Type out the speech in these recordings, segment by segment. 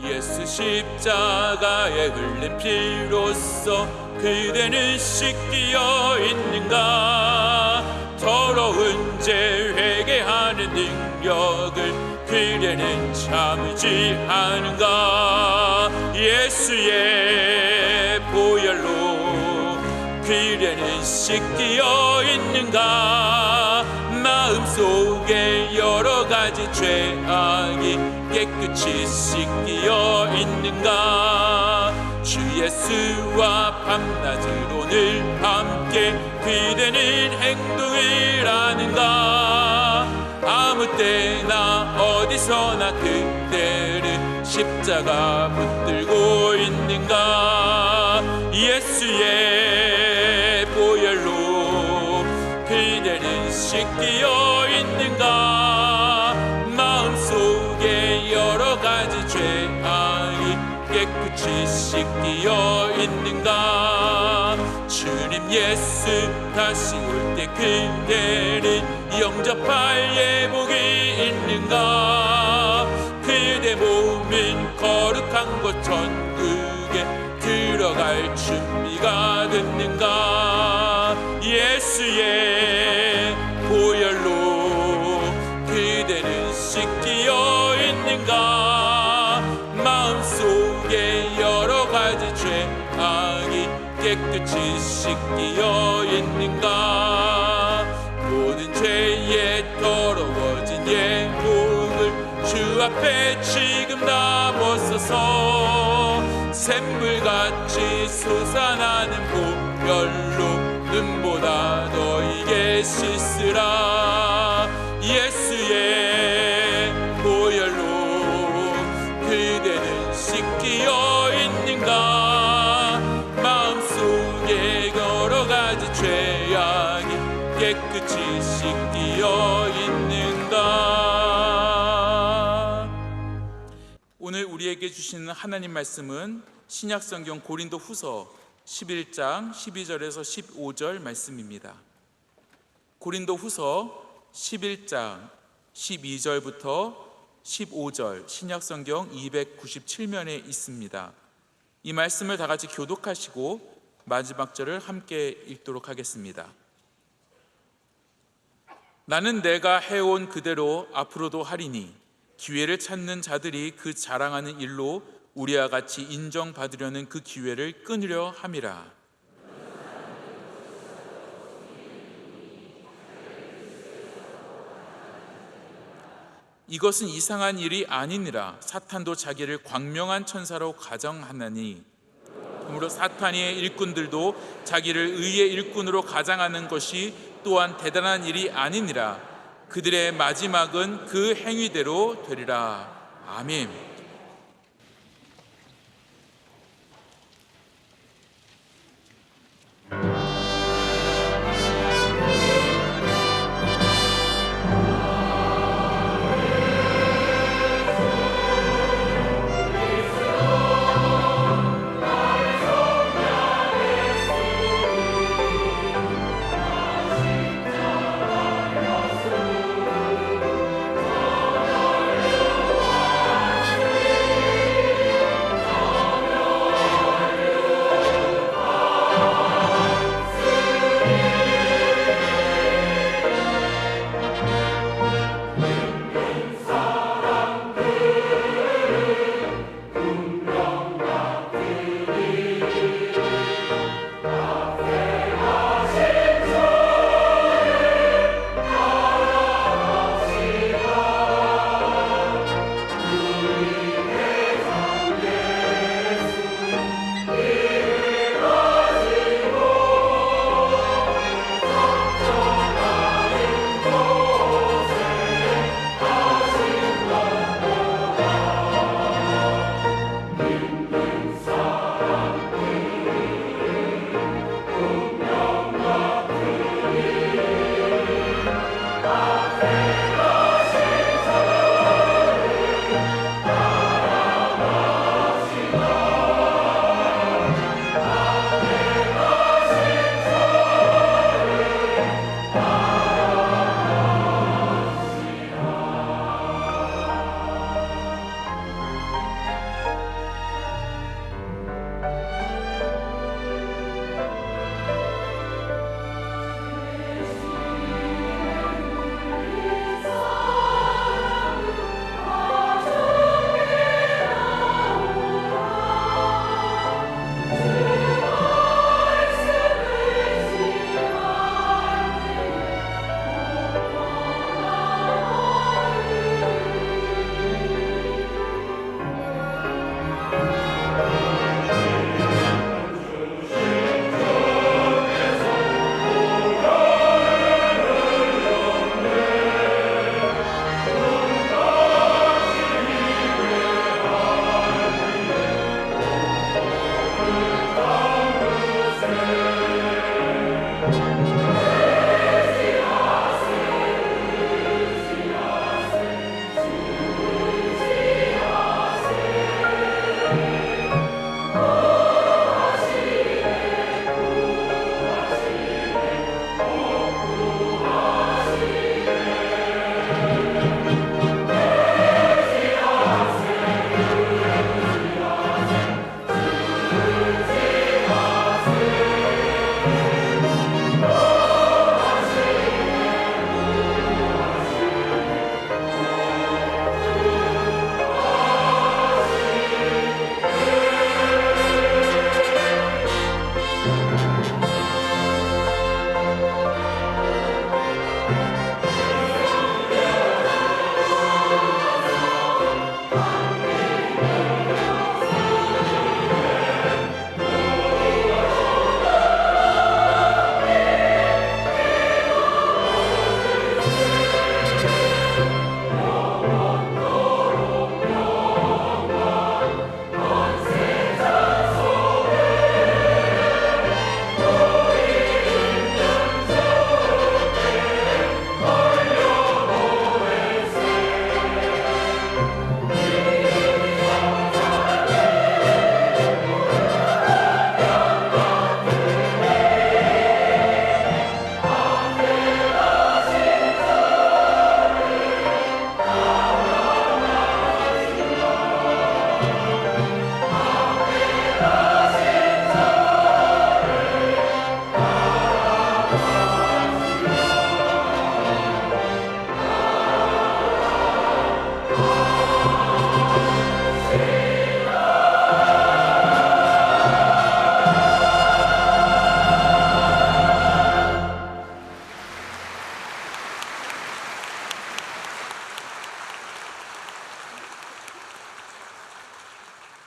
예수 십자가에 흘린 피로써 그대는 씻기어 있는가? 더러운 죄 회개하는 능력을 그대는 참지 않은가? 예수의 보혈로 그대는 씻기어 있는가? 마음속에 여러 가지 죄악이 깨끗이 씻기어 있는가? 주 예수와 밤낮으로 늘 함께 그대는 행동을 하는가? 아무 때나 어디서나 그대는 십자가 붙들고 있는가? 예수의 보혈로 그대는 씻기어 있는가? 마음속에 여러 가지 죄악이 깨끗이 씻기어 있는가? 주님 예수 다시 올 때 그대는 영접할 예복이 있는가? 그대 몸은 거룩한 곳 천국에 들어갈 준비가 됐는가? 예수의 보혈로 그대는 씻기어 있는가? 마음속에 여러 가지 죄악이 깨끗이 씻기어 있는가? 모든 죄에 더러워진 예복을 주 앞에 지금 다 벗어서 샘물같이 솟아나는 보혈로 눈보다 너에게 씻으라. 예수의 보혈로 그대는 씻기어 있는가? 마음속에 여러 가지 죄악이 깨끗이 씻기어 있는가? 오늘 우리에게 주시는 하나님 말씀은 신약성경 고린도후서 11장 12절에서 15절 말씀입니다. 고린도후서 11장 12절부터 15절 신약성경 297면에 있습니다. 이 말씀을 다 같이 교독하시고 마지막 절을 함께 읽도록 하겠습니다. 나는 내가 해온 그대로 앞으로도 하리니 기회를 찾는 자들이 그 자랑하는 일로 우리와 같이 인정받으려는 그 기회를 끊으려 함이라. 이것은 이상한 일이 아니니라. 사탄도 자기를 광명한 천사로 가정하나니, 그러므로 사탄의 일꾼들도 자기를 의의 일꾼으로 가장하는 것이 또한 대단한 일이 아니니라. 그들의 마지막은 그 행위대로 되리라. 아멘.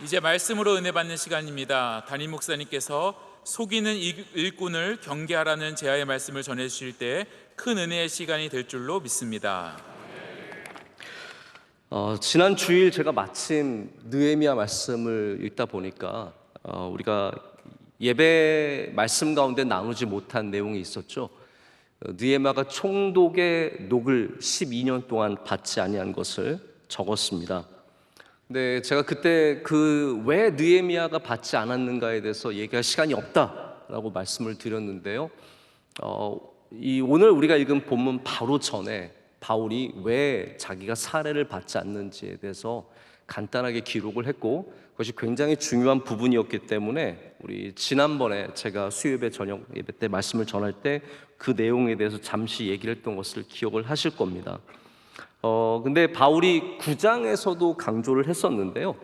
이제 말씀으로 은혜 받는 시간입니다. 담임 목사님께서 속이는 일꾼을 경계하라는 제아의 말씀을 전해 주실 때 큰 은혜의 시간이 될 줄로 믿습니다. 지난 주일 제가 마침 느헤미야 말씀을 읽다 보니까 우리가 예배 말씀 가운데 나누지 못한 내용이 있었죠. 느헤미야가 총독의 녹을 12년 동안 받지 아니한 것을 적었습니다. 근데 제가 그때 왜 느헤미야가 받지 않았는가에 대해서 얘기할 시간이 없다라고 말씀을 드렸는데요. 오늘 우리가 읽은 본문 바로 전에 바울이 왜 자기가 사례를 받지 않는지에 대해서 간단하게 기록을 했고, 그것이 굉장히 중요한 부분이었기 때문에 우리 지난번에 제가 수요예배 저녁 예배 때 말씀을 전할 때 그 내용에 대해서 잠시 얘기를 했던 것을 기억을 하실 겁니다. 근데 바울이 9장에서도 강조를 했었는데요.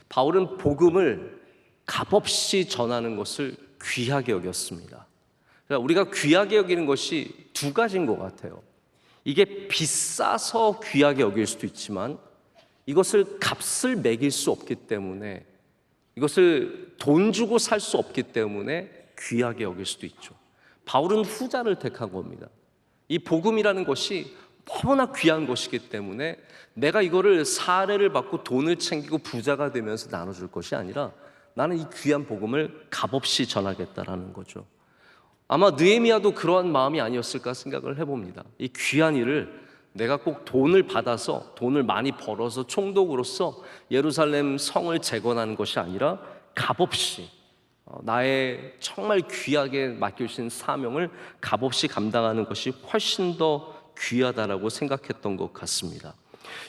바울은 복음을 값없이 전하는 것을 귀하게 여겼습니다. 그러니까 우리가 귀하게 여기는 것이 두 가지인 것 같아요. 이게 비싸서 귀하게 여길 수도 있지만 이것을 값을 매길 수 없기 때문에, 이것을 돈 주고 살 수 없기 때문에 귀하게 여길 수도 있죠. 바울은 후자를 택한 겁니다. 이 복음이라는 것이 너무나 귀한 것이기 때문에 내가 이거를 사례를 받고 돈을 챙기고 부자가 되면서 나눠줄 것이 아니라 나는 이 귀한 복음을 값없이 전하겠다라는 거죠. 아마 느헤미야도 그러한 마음이 아니었을까 생각을 해봅니다. 이 귀한 일을 내가 꼭 돈을 받아서, 돈을 많이 벌어서 총독으로서 예루살렘 성을 재건하는 것이 아니라 값없이 나의 정말 귀하게 맡겨주신 사명을 값없이 감당하는 것이 훨씬 더 귀하다라고 생각했던 것 같습니다.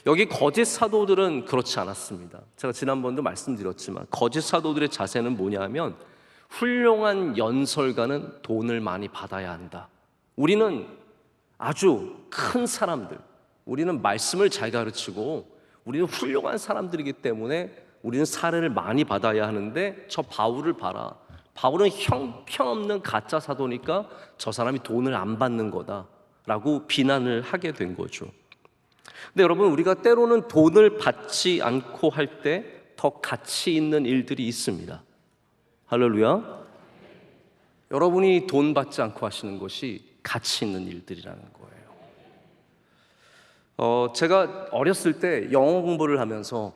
여기 거짓 사도들은 그렇지 않았습니다. 제가 지난번도 말씀드렸지만 거짓 사도들의 자세는 뭐냐면, 훌륭한 연설가는 돈을 많이 받아야 한다. 우리는 아주 큰 사람들, 우리는 말씀을 잘 가르치고 우리는 훌륭한 사람들이기 때문에 우리는 사례를 많이 받아야 하는데, 저 바울을 봐라, 바울은 형편없는 가짜 사도니까 저 사람이 돈을 안 받는 거다라고 비난을 하게 된 거죠. 근데 여러분, 우리가 때로는 돈을 받지 않고 할 때 더 가치 있는 일들이 있습니다. 할렐루야. 여러분이 돈 받지 않고 하시는 것이 가치 있는 일들이라는 거예요. 제가 어렸을 때 영어 공부를 하면서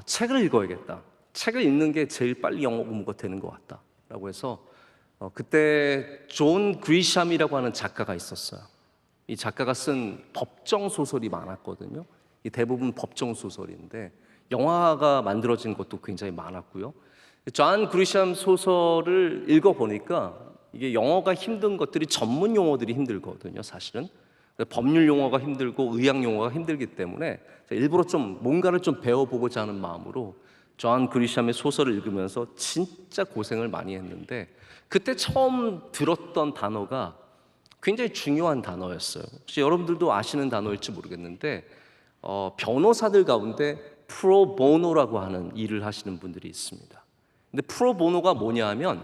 책을 읽어야겠다, 책을 읽는 게 제일 빨리 영어 공부가 되는 것 같다 라고 해서 그때 존 그리샴이라고 하는 작가가 있었어요. 이 작가가 쓴 법정 소설이 많았거든요. 이 대부분 법정 소설인데 영화가 만들어진 것도 굉장히 많았고요. 존 그리샴 소설을 읽어보니까 이게 영어가 힘든 것들이 전문 용어들이 힘들거든요, 사실은. 법률 용어가 힘들고 의학 용어가 힘들기 때문에 일부러 좀 뭔가를 좀 배워보고자 하는 마음으로 존 그리샴의 소설을 읽으면서 진짜 고생을 많이 했는데, 그때 처음 들었던 단어가 굉장히 중요한 단어였어요. 혹시 여러분들도 아시는 단어일지 모르겠는데 변호사들 가운데 프로보노라고 하는 일을 하시는 분들이 있습니다. 근데 프로보노가 뭐냐 하면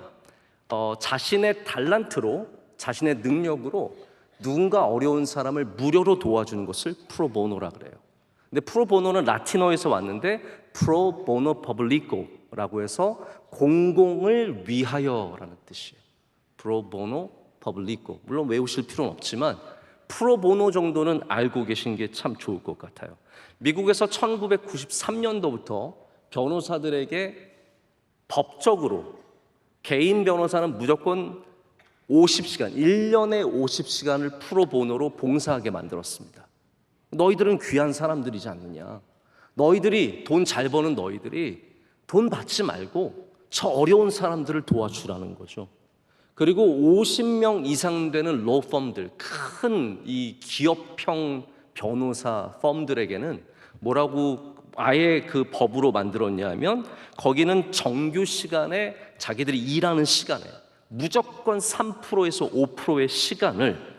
자신의 달란트로, 자신의 능력으로 누군가 어려운 사람을 무료로 도와주는 것을 프로보노라 그래요. 근데 프로보노는 라틴어에서 왔는데 프로보노 퍼블리코라고 해서 공공을 위하여라는 뜻이에요. 프로보노 퍼블리코. 물론 외우실 필요는 없지만 프로보노 정도는 알고 계신 게 참 좋을 것 같아요. 미국에서 1993년도부터 변호사들에게 법적으로 개인 변호사는 무조건 50시간, 1년에 50시간을 프로보노로 봉사하게 만들었습니다. 너희들은 귀한 사람들이지 않느냐, 너희들이 돈 잘 버는 너희들이 돈 받지 말고 저 어려운 사람들을 도와주라는 거죠. 그리고 50명 이상 되는 로펌들, 큰 이 기업형 변호사 펌들에게는 뭐라고 아예 그 법으로 만들었냐면, 거기는 정규 시간에 자기들이 일하는 시간에 무조건 3%에서 5%의 시간을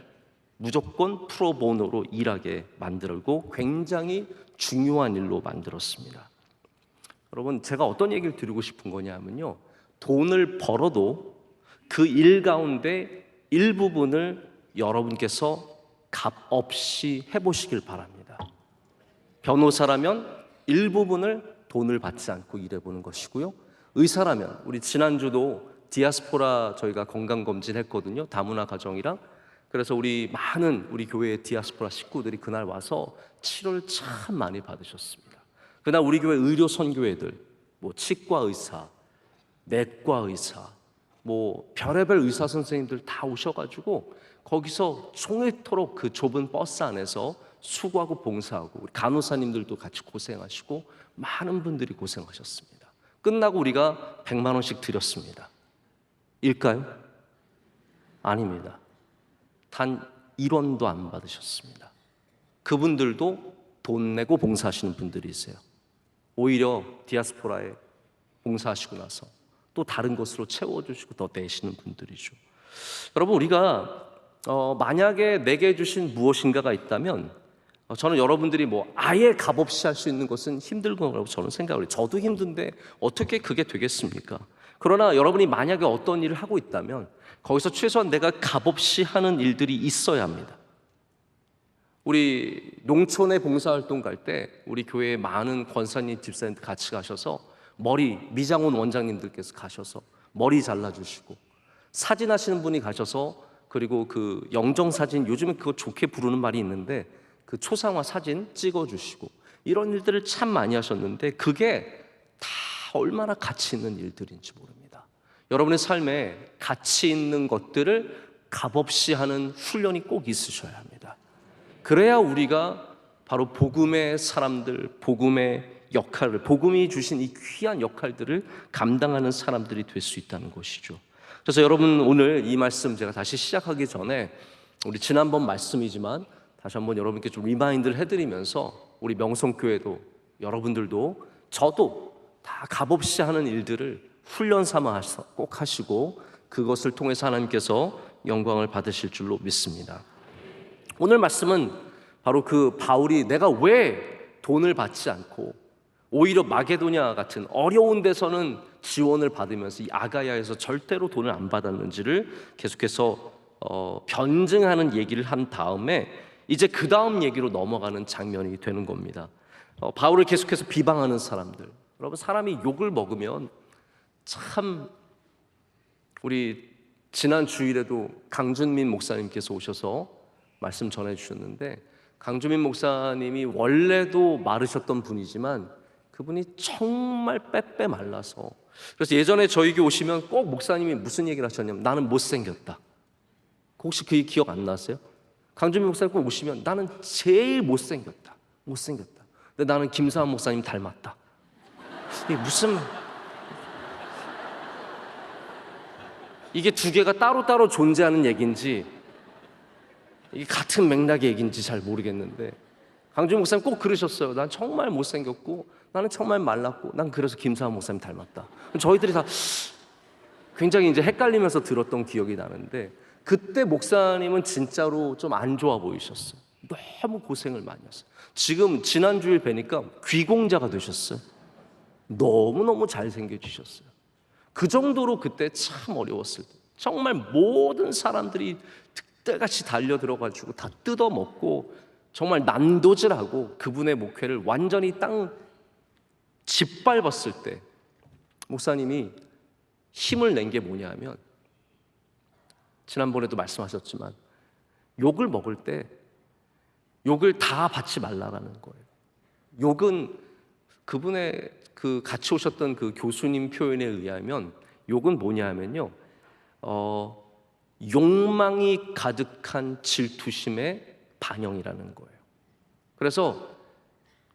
무조건 프로보노로 일하게 만들고 굉장히 중요한 일로 만들었습니다. 여러분, 제가 어떤 얘기를 드리고 싶은 거냐면요, 돈을 벌어도 그 일 가운데 일부분을 여러분께서 값없이 해보시길 바랍니다. 변호사라면 일부분을 돈을 받지 않고 일해보는 것이고요. 의사라면 우리 지난주도 디아스포라 저희가 건강검진 했거든요. 다문화 가정이랑. 그래서 우리 많은 우리 교회의 디아스포라 식구들이 그날 와서 치료를 참 많이 받으셨습니다. 그날 우리 교회 의료 선교회들, 뭐 치과 의사, 내과 의사, 뭐 별의별 의사 선생님들 다 오셔가지고 거기서 종일토록 그 좁은 버스 안에서 수고하고 봉사하고, 우리 간호사님들도 같이 고생하시고 많은 분들이 고생하셨습니다. 끝나고 우리가 100만 원씩 드렸습니다. 일까요? 아닙니다. 단 1원도 안 받으셨습니다. 그분들도 돈 내고 봉사하시는 분들이세요. 오히려 디아스포라에 봉사하시고 나서 또 다른 것으로 채워주시고 더 내시는 분들이죠. 여러분, 우리가 만약에 내게 주신 무엇인가가 있다면 저는 여러분들이 뭐 아예 값없이 할 수 있는 것은 힘들 거라고 저는 생각을 해요. 저도 힘든데 어떻게 그게 되겠습니까? 그러나 여러분이 만약에 어떤 일을 하고 있다면 거기서 최소한 내가 값없이 하는 일들이 있어야 합니다. 우리 농촌에 봉사활동 갈 때 우리 교회에 많은 권사님, 집사님들 같이 가셔서 미장원 원장님들께서 가셔서 머리 잘라주시고, 사진 하시는 분이 가셔서, 그리고 그 영정사진, 요즘에 그거 좋게 부르는 말이 있는데 그 초상화 사진 찍어주시고, 이런 일들을 참 많이 하셨는데 그게 다 얼마나 가치 있는 일들인지 모릅니다. 여러분의 삶에 가치 있는 것들을 값없이 하는 훈련이 꼭 있으셔야 합니다. 그래야 우리가 바로 복음의 사람들, 복음의 역할을, 복음이 주신 이 귀한 역할들을 감당하는 사람들이 될 수 있다는 것이죠. 그래서 여러분, 오늘 이 말씀 제가 다시 시작하기 전에 우리 지난번 말씀이지만 다시 한번 여러분께 좀 리마인드를 해드리면서, 우리 명성교회도 여러분들도 저도 다 값없이 하는 일들을 훈련 삼아서 꼭 하시고 그것을 통해서 하나님께서 영광을 받으실 줄로 믿습니다. 오늘 말씀은 바로 그 바울이 내가 왜 돈을 받지 않고 오히려 마게도냐 같은 어려운 데서는 지원을 받으면서 이 아가야에서 절대로 돈을 안 받았는지를 계속해서 변증하는 얘기를 한 다음에 이제 그 다음 얘기로 넘어가는 장면이 되는 겁니다. 바울을 계속해서 비방하는 사람들, 여러분, 사람이 욕을 먹으면 참, 우리 지난 주일에도 강준민 목사님께서 오셔서 말씀 전해주셨는데, 강준민 목사님이 원래도 마르셨던 분이지만 그분이 정말 빼빼 말라서, 그래서 예전에 저희 교회 오시면 꼭 목사님이 무슨 얘기를 하셨냐면 나는 못생겼다. 혹시 그 기억 안 나세요? 강준민 목사님 꼭 오시면 나는 제일 못생겼다. 근데 나는 김사한 목사님 닮았다. 이게 무슨, 이게 두 개가 따로따로 존재하는 얘기인지 이게 같은 맥락의 얘기인지 잘 모르겠는데, 강준민 목사님 꼭 그러셨어요. 난 정말 못생겼고 나는 정말 말랐고 난 그래서 김사한 목사님 닮았다. 저희들이 다 굉장히 이제 헷갈리면서 들었던 기억이 나는데, 그때 목사님은 진짜로 좀 안 좋아 보이셨어요. 너무 고생을 많이 했어요. 지금 지난주에 뵈니까 귀공자가 되셨어요. 너무너무 잘생겨지셨어요. 그 정도로 그때 참 어려웠을 때 정말 모든 사람들이 득달같이 달려들어가지고 다 뜯어먹고 정말 난도질하고 그분의 목회를 완전히 땅 짓밟았을 때 목사님이 힘을 낸 게 뭐냐 하면, 지난번에도 말씀하셨지만 욕을 먹을 때 욕을 다 받지 말라라는 거예요. 욕은 그분의 그 같이 오셨던 그 교수님 표현에 의하면 욕은 뭐냐 하면요, 욕망이 가득한 질투심의 반영이라는 거예요. 그래서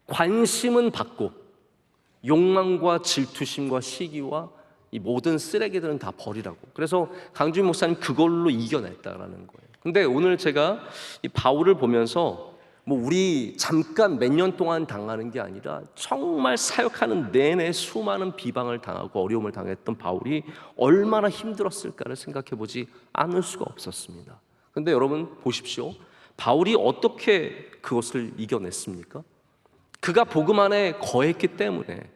관심은 받고 욕망과 질투심과 시기와 이 모든 쓰레기들은 다 버리라고. 그래서 강주인 목사님 그걸로 이겨냈다라는 거예요. 근데 오늘 제가 이 바울을 보면서 뭐 우리 잠깐 몇 년 동안 당하는 게 아니라 정말 사역하는 내내 수많은 비방을 당하고 어려움을 당했던 바울이 얼마나 힘들었을까를 생각해 보지 않을 수가 없었습니다. 근데 여러분 보십시오. 바울이 어떻게 그것을 이겨냈습니까? 그가 복음 안에 거했기 때문에,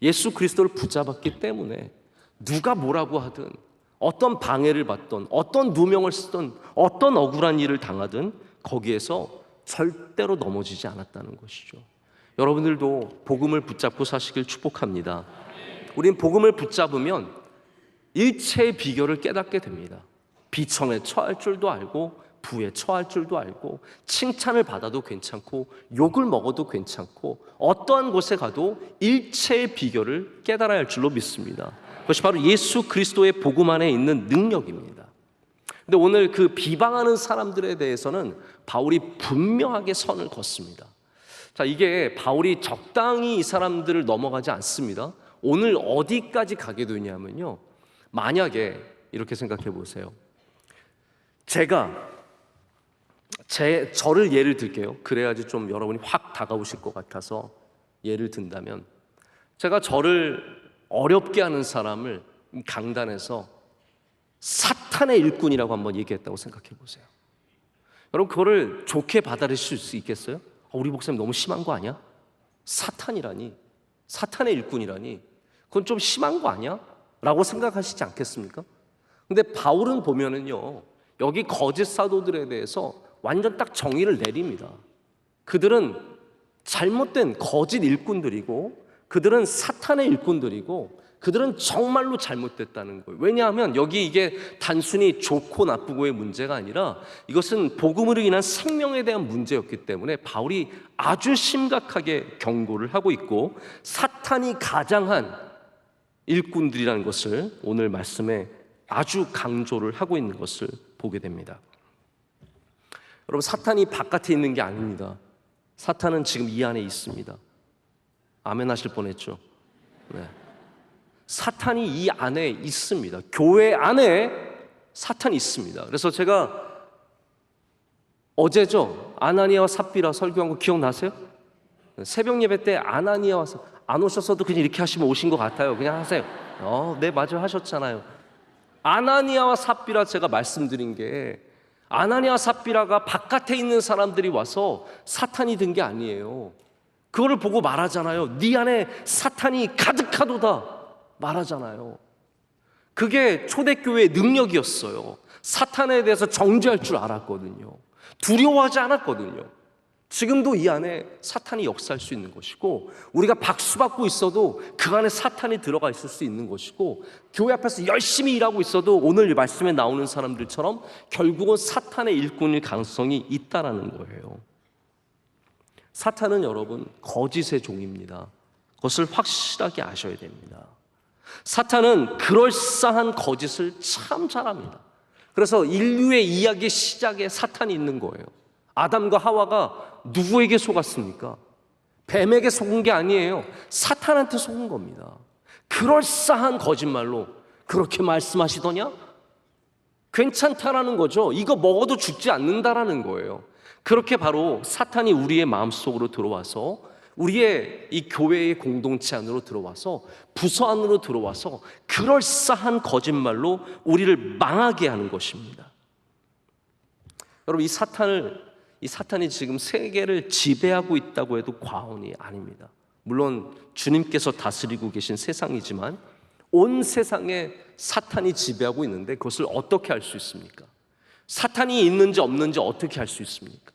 예수 그리스도를 붙잡았기 때문에 누가 뭐라고 하든, 어떤 방해를 받든, 어떤 누명을 쓰든, 어떤 억울한 일을 당하든 거기에서 절대로 넘어지지 않았다는 것이죠. 여러분들도 복음을 붙잡고 사시길 축복합니다. 우린 복음을 붙잡으면 일체의 비결을 깨닫게 됩니다. 비천에 처할 줄도 알고 부에 처할 줄도 알고 칭찬을 받아도 괜찮고 욕을 먹어도 괜찮고 어떠한 곳에 가도 일체의 비결을 깨달아야 할 줄로 믿습니다. 그것이 바로 예수 그리스도의 복음 안에 있는 능력입니다. 근데 오늘 그 비방하는 사람들에 대해서는 바울이 분명하게 선을 걷습니다. 자, 이게 바울이 적당히 이 사람들을 넘어가지 않습니다. 오늘 어디까지 가게 되냐면요, 만약에 이렇게 생각해 보세요. 저를 예를 들게요. 그래야지 좀 여러분이 확 다가오실 것 같아서 예를 든다면, 제가 저를 어렵게 하는 사람을 강단에서 사탄의 일꾼이라고 한번 얘기했다고 생각해 보세요. 여러분, 그거를 좋게 받아들이실 수 있겠어요? 우리 목사님 너무 심한 거 아니야? 사탄이라니, 사탄의 일꾼이라니, 그건 좀 심한 거 아니야? 라고 생각하시지 않겠습니까? 근데 바울은 보면은요, 여기 거짓 사도들에 대해서 완전 딱 정의를 내립니다. 그들은 잘못된 거짓 일꾼들이고, 그들은 사탄의 일꾼들이고, 그들은 정말로 잘못됐다는 거예요. 왜냐하면 여기 이게 단순히 좋고 나쁘고의 문제가 아니라 이것은 복음으로 인한 생명에 대한 문제였기 때문에 바울이 아주 심각하게 경고를 하고 있고, 사탄이 가장한 일꾼들이라는 것을 오늘 말씀에 아주 강조를 하고 있는 것을 보게 됩니다. 여러분, 사탄이 바깥에 있는 게 아닙니다. 사탄은 지금 이 안에 있습니다. 아멘 하실 뻔했죠. 네. 사탄이 이 안에 있습니다. 교회 안에 사탄이 있습니다. 그래서 제가 어제죠, 아나니아와 삽비라 설교한 거 기억나세요? 새벽 예배 때 아나니아와 안 오셨어도 그냥 이렇게 하시면 오신 것 같아요. 그냥 하세요. 네, 맞아요, 하셨잖아요. 아나니아와 삽비라 제가 말씀드린 게, 아나니아와 삽비라가 바깥에 있는 사람들이 와서 사탄이 든 게 아니에요. 그거를 보고 말하잖아요. 네 안에 사탄이 가득하도다 말하잖아요. 그게 초대교회의 능력이었어요. 사탄에 대해서 정죄할 줄 알았거든요. 두려워하지 않았거든요. 지금도 이 안에 사탄이 역사할 수 있는 것이고, 우리가 박수받고 있어도 그 안에 사탄이 들어가 있을 수 있는 것이고, 교회 앞에서 열심히 일하고 있어도 오늘 말씀에 나오는 사람들처럼 결국은 사탄의 일꾼일 가능성이 있다라는 거예요. 사탄은 여러분 거짓의 종입니다. 그것을 확실하게 아셔야 됩니다. 사탄은 그럴싸한 거짓을 참 잘합니다. 그래서 인류의 이야기의 시작에 사탄이 있는 거예요. 아담과 하와가 누구에게 속았습니까? 뱀에게 속은 게 아니에요. 사탄한테 속은 겁니다. 그럴싸한 거짓말로 그렇게 말씀하시더냐? 괜찮다라는 거죠. 이거 먹어도 죽지 않는다라는 거예요. 그렇게 바로 사탄이 우리의 마음속으로 들어와서, 우리의 이 교회의 공동체 안으로 들어와서, 부서 안으로 들어와서 그럴싸한 거짓말로 우리를 망하게 하는 것입니다. 여러분, 이 사탄이 지금 세계를 지배하고 있다고 해도 과언이 아닙니다. 물론 주님께서 다스리고 계신 세상이지만 온 세상에 사탄이 지배하고 있는데 그것을 어떻게 알 수 있습니까? 사탄이 있는지 없는지 어떻게 알 수 있습니까?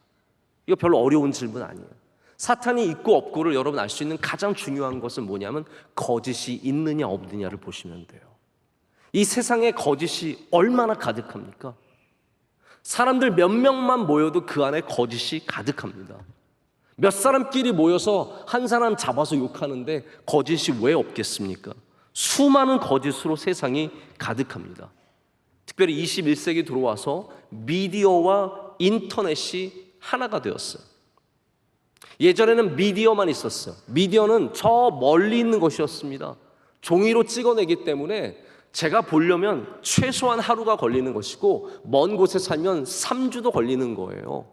이거 별로 어려운 질문 아니에요. 사탄이 있고 없고를 여러분 알 수 있는 가장 중요한 것은 뭐냐면 거짓이 있느냐 없느냐를 보시면 돼요. 이 세상에 거짓이 얼마나 가득합니까? 사람들 몇 명만 모여도 그 안에 거짓이 가득합니다. 몇 사람끼리 모여서 한 사람 잡아서 욕하는데 거짓이 왜 없겠습니까? 수많은 거짓으로 세상이 가득합니다. 특별히 21세기 들어와서 미디어와 인터넷이 하나가 되었어요. 예전에는 미디어만 있었어요. 미디어는 저 멀리 있는 것이었습니다. 종이로 찍어내기 때문에 제가 보려면 최소한 하루가 걸리는 것이고, 먼 곳에 살면 3주도 걸리는 거예요.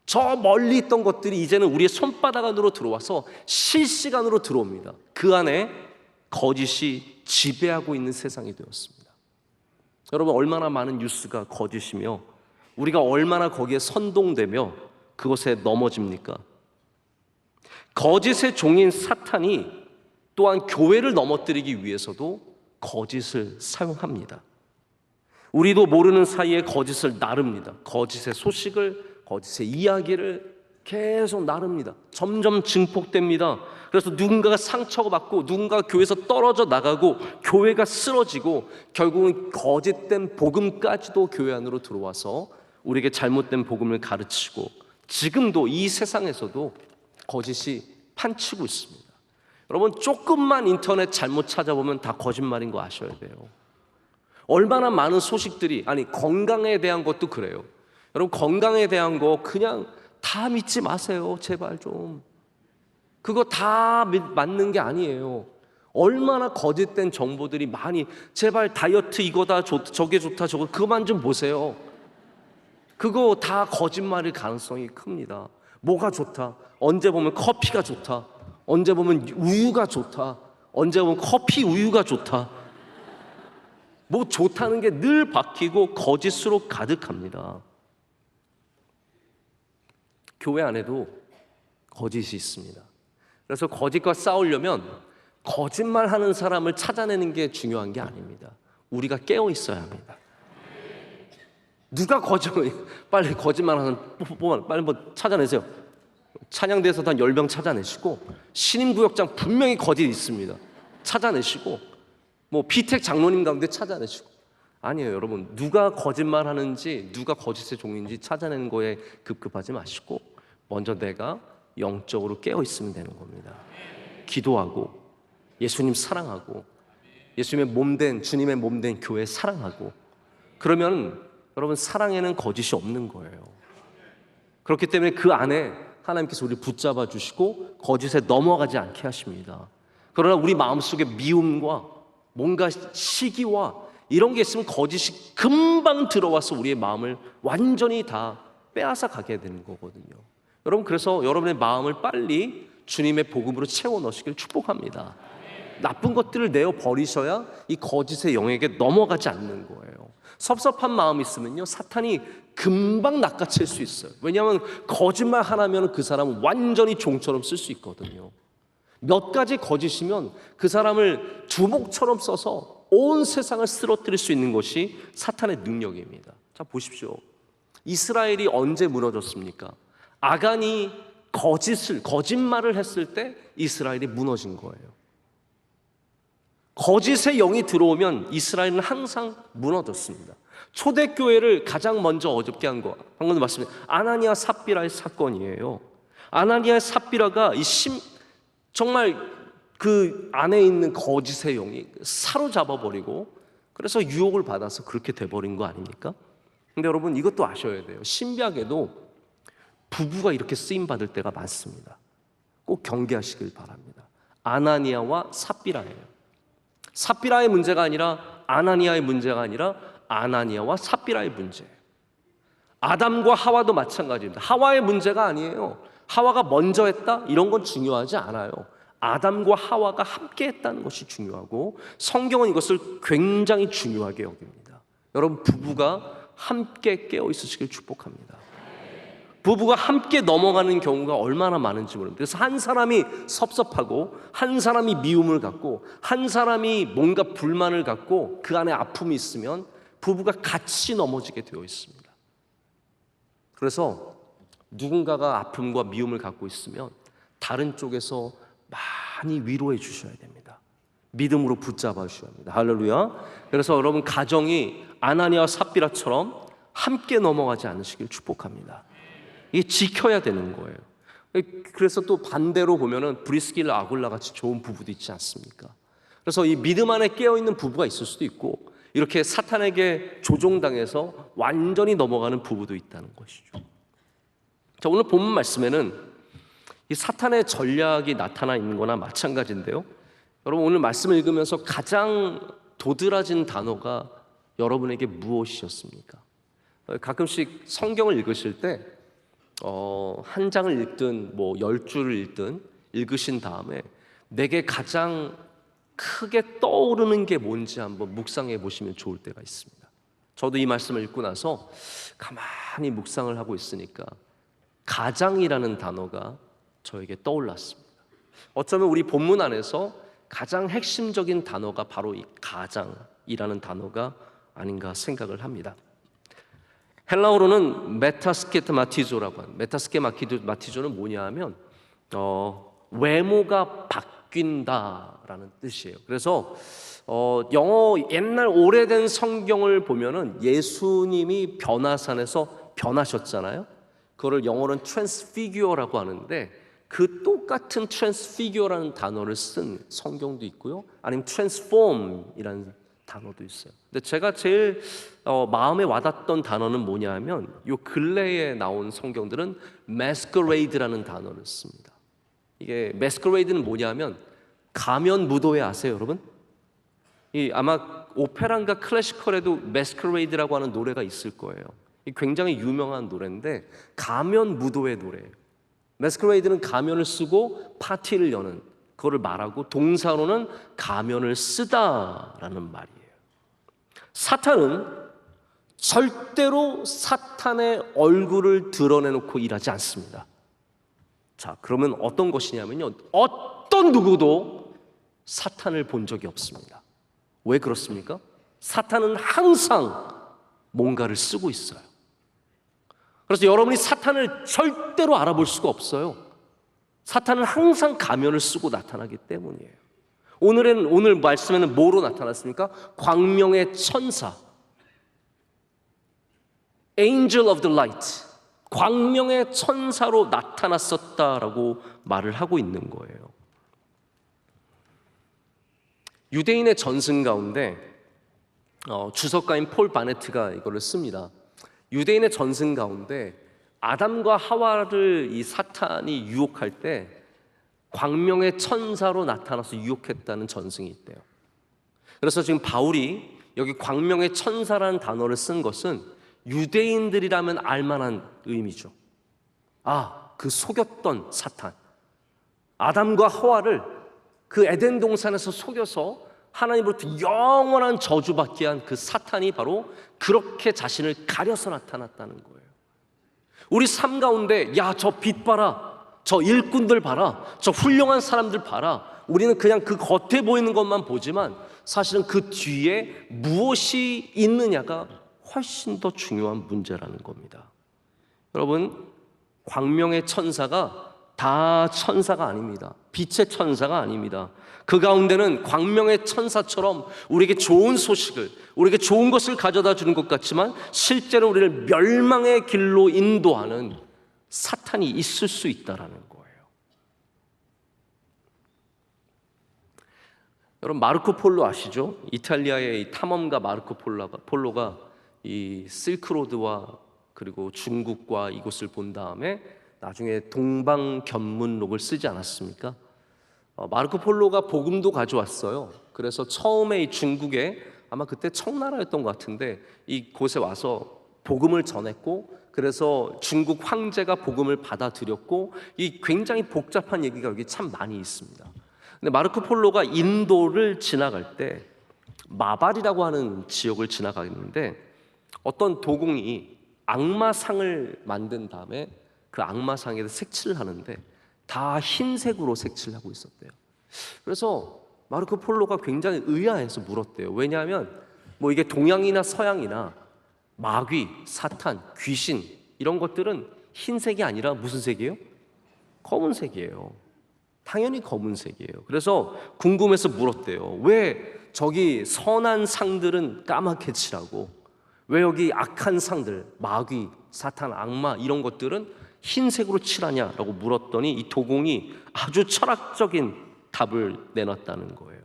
저 멀리 있던 것들이 이제는 우리의 손바닥 안으로 들어와서 실시간으로 들어옵니다. 그 안에 거짓이 지배하고 있는 세상이 되었습니다. 여러분, 얼마나 많은 뉴스가 거짓이며 우리가 얼마나 거기에 선동되며 그것에 넘어집니까? 거짓의 종인 사탄이 또한 교회를 넘어뜨리기 위해서도 거짓을 사용합니다. 우리도 모르는 사이에 거짓을 나릅니다. 거짓의 소식을, 거짓의 이야기를 계속 나릅니다. 점점 증폭됩니다. 그래서 누군가가 상처가 받고 누군가가 교회에서 떨어져 나가고 교회가 쓰러지고 결국은 거짓된 복음까지도 교회 안으로 들어와서 우리에게 잘못된 복음을 가르치고 지금도 이 세상에서도 거짓이 판치고 있습니다. 여러분, 조금만 인터넷 잘못 찾아보면 다 거짓말인 거 아셔야 돼요. 얼마나 많은 소식들이, 아니 건강에 대한 것도 그래요. 여러분, 건강에 대한 거 그냥 다 믿지 마세요. 제발 좀. 그거 다 맞는 게 아니에요. 얼마나 거짓된 정보들이 많이, 제발 다이어트 이거다 저게 좋다 저거 그만 좀 보세요. 그거 다 거짓말일 가능성이 큽니다. 뭐가 좋다, 언제 보면 커피가 좋다, 언제 보면 우유가 좋다, 언제 보면 커피 우유가 좋다, 뭐 좋다는 게 늘 바뀌고 거짓으로 가득합니다. 교회 안에도 거짓이 있습니다. 그래서 거짓과 싸우려면 거짓말하는 사람을 찾아내는 게 중요한 게 아닙니다. 우리가 깨어 있어야 합니다. 누가 빨리 거짓말하는 빨리 뭐 찾아내세요. 찬양대에서도 한 10명 찾아내시고, 신임구역장 분명히 거짓이 있습니다. 찾아내시고, 뭐 피택 장로님 가운데 찾아내시고. 아니에요, 여러분. 누가 거짓말하는지, 누가 거짓의 종인지 찾아내는 거에 급급하지 마시고 먼저 내가 영적으로 깨어 있으면 되는 겁니다. 기도하고 예수님 사랑하고 예수님의 몸된, 주님의 몸된 교회 사랑하고, 그러면 여러분 사랑에는 거짓이 없는 거예요. 그렇기 때문에 그 안에 하나님께서 우리 붙잡아 주시고 거짓에 넘어가지 않게 하십니다. 그러나 우리 마음속에 미움과 뭔가 시기와 이런 게 있으면 거짓이 금방 들어와서 우리의 마음을 완전히 다 빼앗아 가게 되는 거거든요. 여러분, 그래서 여러분의 마음을 빨리 주님의 복음으로 채워 넣으시길 축복합니다. 나쁜 것들을 내어 버리셔야 이 거짓의 영에게 넘어가지 않는 거예요. 섭섭한 마음이 있으면요, 사탄이 금방 낚아챌 수 있어요. 왜냐하면 거짓말 하나면 그 사람은 완전히 종처럼 쓸 수 있거든요. 몇 가지 거짓이면 그 사람을 주먹처럼 써서 온 세상을 쓰러뜨릴 수 있는 것이 사탄의 능력입니다. 자, 보십시오. 이스라엘이 언제 무너졌습니까? 아간이 거짓말을 했을 때 이스라엘이 무너진 거예요. 거짓의 영이 들어오면 이스라엘은 항상 무너졌습니다. 초대교회를 가장 먼저 어렵게 한 거, 방금 말씀드린 아나니아 삽비라의 사건이에요. 아나니아 삽비라가 정말 그 안에 있는 거짓의 영이 사로잡아 버리고, 그래서 유혹을 받아서 그렇게 돼버린 거 아닙니까? 근데 여러분, 이것도 아셔야 돼요. 신약에도 부부가 이렇게 쓰임 받을 때가 많습니다. 꼭 경계하시길 바랍니다. 아나니아와 삽비라예요. 삽비라의 문제가 아니라 아나니아의 문제가 아니라 아나니아와 삽비라의 문제예요. 아담과 하와도 마찬가지입니다. 하와의 문제가 아니에요. 하와가 먼저 했다? 이런 건 중요하지 않아요. 아담과 하와가 함께 했다는 것이 중요하고, 성경은 이것을 굉장히 중요하게 여깁니다. 여러분, 부부가 함께 깨어 있으시길 축복합니다. 부부가 함께 넘어가는 경우가 얼마나 많은지 모릅니다. 그래서 한 사람이 섭섭하고 한 사람이 미움을 갖고 한 사람이 뭔가 불만을 갖고 그 안에 아픔이 있으면 부부가 같이 넘어지게 되어 있습니다. 그래서 누군가가 아픔과 미움을 갖고 있으면 다른 쪽에서 많이 위로해 주셔야 됩니다. 믿음으로 붙잡아 주셔야 합니다. 할렐루야. 그래서 여러분, 가정이 아나니아와 삽비라처럼 함께 넘어가지 않으시길 축복합니다. 이게 지켜야 되는 거예요. 그래서 또 반대로 보면은 브리스길라 아굴라 같이 좋은 부부도 있지 않습니까? 그래서 이 믿음 안에 깨어있는 부부가 있을 수도 있고, 이렇게 사탄에게 조종당해서 완전히 넘어가는 부부도 있다는 것이죠. 자, 오늘 본문 말씀에는 이 사탄의 전략이 나타나 있는 거나 마찬가지인데요, 여러분, 오늘 말씀을 읽으면서 가장 도드라진 단어가 여러분에게 무엇이었습니까? 가끔씩 성경을 읽으실 때 한 장을 읽든 뭐 10줄을 읽든 읽으신 다음에 내게 가장 크게 떠오르는 게 뭔지 한번 묵상해 보시면 좋을 때가 있습니다. 저도 이 말씀을 읽고 나서 가만히 묵상을 하고 있으니까 가장이라는 단어가 저에게 떠올랐습니다. 어쩌면 우리 본문 안에서 가장 핵심적인 단어가 바로 이 가장이라는 단어가 아닌가 생각을 합니다. 헬라어로는 메타스케마티조라고 하는, 메타스케마티조는 뭐냐 하면 외모가 바뀐다라는 뜻이에요. 그래서 영어 옛날 오래된 성경을 보면은 예수님이 변화산에서 변하셨잖아요. 그거를 영어로는 transfigure라고 하는데 그 똑같은 transfigure라는 단어를 쓴 성경도 있고요. 아니면 transform이라는 단어도 있어요. 근데 제가 제일 마음에 와닿던 단어는 뭐냐 하면 요 근래에 나온 성경들은 masquerade라는 단어를 씁니다. 이게 masquerade는 뭐냐면 가면 무도회 아세요, 여러분? 아마 오페라인가 클래시컬에도 masquerade라고 하는 노래가 있을 거예요. 굉장히 유명한 노래인데 가면 무도회 노래예요. masquerade는 가면을 쓰고 파티를 여는 그거를 말하고 동사로는 가면을 쓰다라는 말이에요. 사탄은 절대로 사탄의 얼굴을 드러내놓고 일하지 않습니다. 자, 그러면 어떤 것이냐면요, 어떤 누구도 사탄을 본 적이 없습니다. 왜 그렇습니까? 사탄은 항상 뭔가를 쓰고 있어요. 그래서 여러분이 사탄을 절대로 알아볼 수가 없어요. 사탄은 항상 가면을 쓰고 나타나기 때문이에요. 오늘 말씀에는 뭐로 나타났습니까? 광명의 천사, Angel of the Light, 광명의 천사로 나타났었다라고 말을 하고 있는 거예요. 유대인의 전승 가운데 주석가인 폴 바네트가 이거를 씁니다. 유대인의 전승 가운데 아담과 하와를 이 사탄이 유혹할 때 광명의 천사로 나타나서 유혹했다는 전승이 있대요. 그래서 지금 바울이 여기 광명의 천사라는 단어를 쓴 것은 유대인들이라면 알만한 의미죠. 그 속였던 사탄, 아담과 하와를 그 에덴 동산에서 속여서 하나님으로부터 영원한 저주받게 한 그 사탄이 바로 그렇게 자신을 가려서 나타났다는 거예요. 우리 삶 가운데 저 빛 봐라, 저 일꾼들 봐라, 저 훌륭한 사람들 봐라, 우리는 그냥 그 겉에 보이는 것만 보지만 사실은 그 뒤에 무엇이 있느냐가 훨씬 더 중요한 문제라는 겁니다. 여러분, 광명의 천사가 다 천사가 아닙니다. 빛의 천사가 아닙니다. 그 가운데는 광명의 천사처럼 우리에게 좋은 소식을, 우리에게 좋은 것을 가져다 주는 것 같지만 실제로 우리를 멸망의 길로 인도하는 사탄이 있을 수 있다는 거예요. 여러분, 마르코 폴로 아시죠? 이탈리아의 이 탐험가 마르코 폴로가 이 실크로드와 그리고 중국과 이곳을 본 다음에 나중에 동방견문록을 쓰지 않았습니까? 마르코 폴로가 복음도 가져왔어요. 그래서 처음에 이 중국에 아마 그때 청나라였던 것 같은데 이곳에 와서 복음을 전했고, 그래서 중국 황제가 복음을 받아들였고, 이 굉장히 복잡한 얘기가 여기 참 많이 있습니다. 근데 마르코 폴로가 인도를 지나갈 때 마발이라고 하는 지역을 지나가는데 어떤 도공이 악마상을 만든 다음에 그 악마상에다 색칠을 하는데 다 흰색으로 색칠을 하고 있었대요. 그래서 마르코 폴로가 굉장히 의아해서 물었대요. 왜냐하면 뭐 이게 동양이나 서양이나 마귀, 사탄, 귀신 이런 것들은 흰색이 아니라 무슨 색이에요? 검은색이에요. 당연히 검은색이에요. 그래서 궁금해서 물었대요. 왜 저기 선한 상들은 까맣게 칠하고 왜 여기 악한 상들, 마귀, 사탄, 악마 이런 것들은 흰색으로 칠하냐라고 물었더니 이 도공이 아주 철학적인 답을 내놨다는 거예요.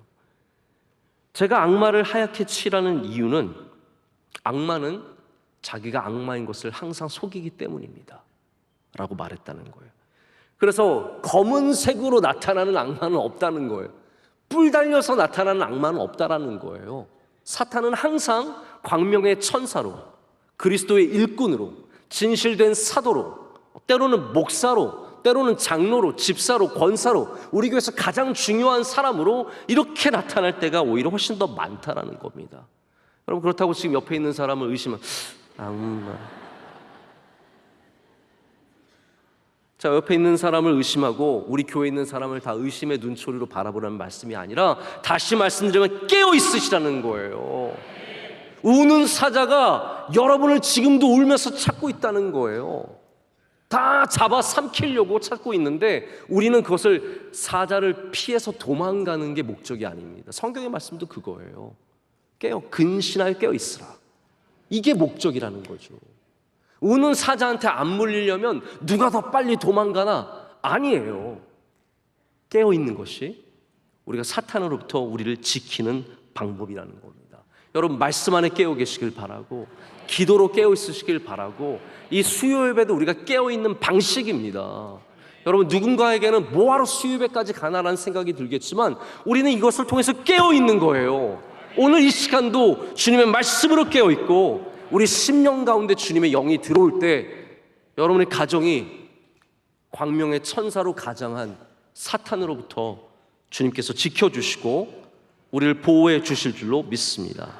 제가 악마를 하얗게 칠하는 이유는 악마는 자기가 악마인 것을 항상 속이기 때문입니다 라고 말했다는 거예요. 그래서 검은색으로 나타나는 악마는 없다는 거예요. 뿔 달려서 나타나는 악마는 없다라는 거예요. 사탄은 항상 광명의 천사로, 그리스도의 일꾼으로, 진실된 사도로, 때로는 목사로, 때로는 장로로, 집사로, 권사로, 우리 교회에서 가장 중요한 사람으로 이렇게 나타날 때가 오히려 훨씬 더 많다라는 겁니다. 여러분, 그렇다고 지금 옆에 있는 사람을 의심하면 악마, 자, 옆에 있는 사람을 의심하고 우리 교회에 있는 사람을 다 의심의 눈초리로 바라보라는 말씀이 아니라 다시 말씀드리면 깨어 있으시라는 거예요. 우는 사자가 여러분을 지금도 울면서 찾고 있다는 거예요. 다 잡아 삼키려고 찾고 있는데 우리는 그것을 사자를 피해서 도망가는 게 목적이 아닙니다. 성경의 말씀도 그거예요. 근신하여 깨어 있으라. 이게 목적이라는 거죠. 우는 사자한테 안 물리려면 누가 더 빨리 도망가나? 아니에요. 깨어 있는 것이 우리가 사탄으로부터 우리를 지키는 방법이라는 겁니다. 여러분 말씀 안에 깨어 계시길 바라고 기도로 깨어 있으시길 바라고 이 수요 예배도 우리가 깨어 있는 방식입니다. 여러분 누군가에게는 뭐하러 수요 예배까지 가나라는 생각이 들겠지만 우리는 이것을 통해서 깨어 있는 거예요. 오늘 이 시간도 주님의 말씀으로 깨어 있고 우리 심령 가운데 주님의 영이 들어올 때 여러분의 가정이 광명의 천사로 가장한 사탄으로부터 주님께서 지켜주시고 우리를 보호해 주실 줄로 믿습니다.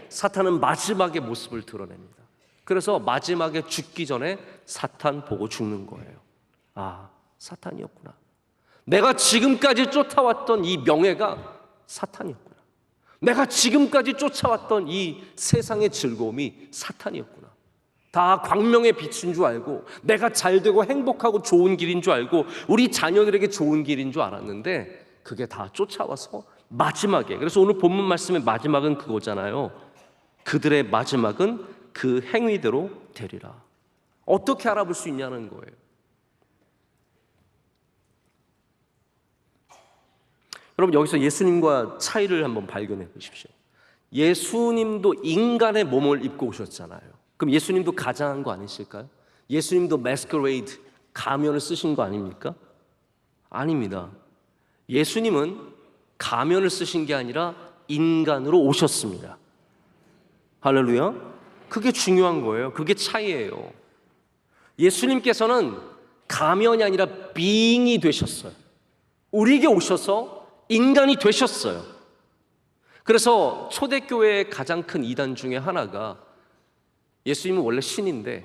사탄은 마지막의 모습을 드러냅니다. 그래서 마지막에 죽기 전에 사탄 보고 죽는 거예요. 아, 사탄이었구나. 내가 지금까지 쫓아왔던 이 명예가 사탄이었구나. 내가 지금까지 쫓아왔던 이 세상의 즐거움이 사탄이었구나. 다 광명의 빛인 줄 알고 내가 잘되고 행복하고 좋은 길인 줄 알고 우리 자녀들에게 좋은 길인 줄 알았는데 그게 다 쫓아와서 마지막에, 그래서 오늘 본문 말씀의 마지막은 그거잖아요. 그들의 마지막은 그 행위대로 되리라. 어떻게 알아볼 수 있냐는 거예요. 여러분 여기서 예수님과 차이를 한번 발견해 보십시오. 예수님도 인간의 몸을 입고 오셨잖아요. 그럼 예수님도 가장한 거 아니실까요? 예수님도 마스커레이드, 가면을 쓰신 거 아닙니까? 아닙니다. 예수님은 가면을 쓰신 게 아니라 인간으로 오셨습니다. 할렐루야. 그게 중요한 거예요. 그게 차이예요. 예수님께서는 가면이 아니라 being이 되셨어요. 우리에게 오셔서 인간이 되셨어요. 그래서 초대교회의 가장 큰 이단 중에 하나가 예수님은 원래 신인데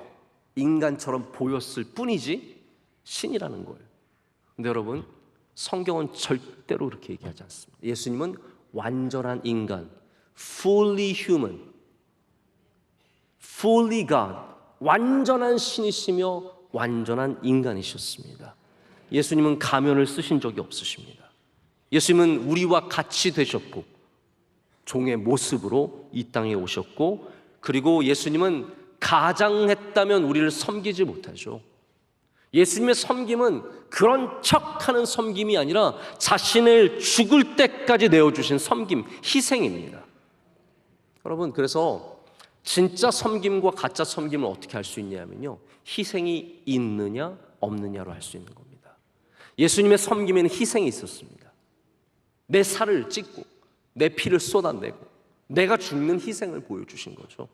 인간처럼 보였을 뿐이지 신이라는 거예요. 근데 여러분 성경은 절대로 그렇게 얘기하지 않습니다. 예수님은 완전한 인간, fully human, fully God, 완전한 신이시며 완전한 인간이셨습니다. 예수님은 가면을 쓰신 적이 없으십니다. 예수님은 우리와 같이 되셨고 종의 모습으로 이 땅에 오셨고, 그리고 예수님은 가장했다면 우리를 섬기지 못하죠. 예수님의 섬김은 그런 척하는 섬김이 아니라 자신을 죽을 때까지 내어주신 섬김, 희생입니다. 여러분 그래서 진짜 섬김과 가짜 섬김을 어떻게 할 수 있냐면요, 희생이 있느냐 없느냐로 할 수 있는 겁니다. 예수님의 섬김에는 희생이 있었습니다. 내 살을 찢고 내 피를 쏟아내고 내가 죽는 희생을 보여주신 거죠.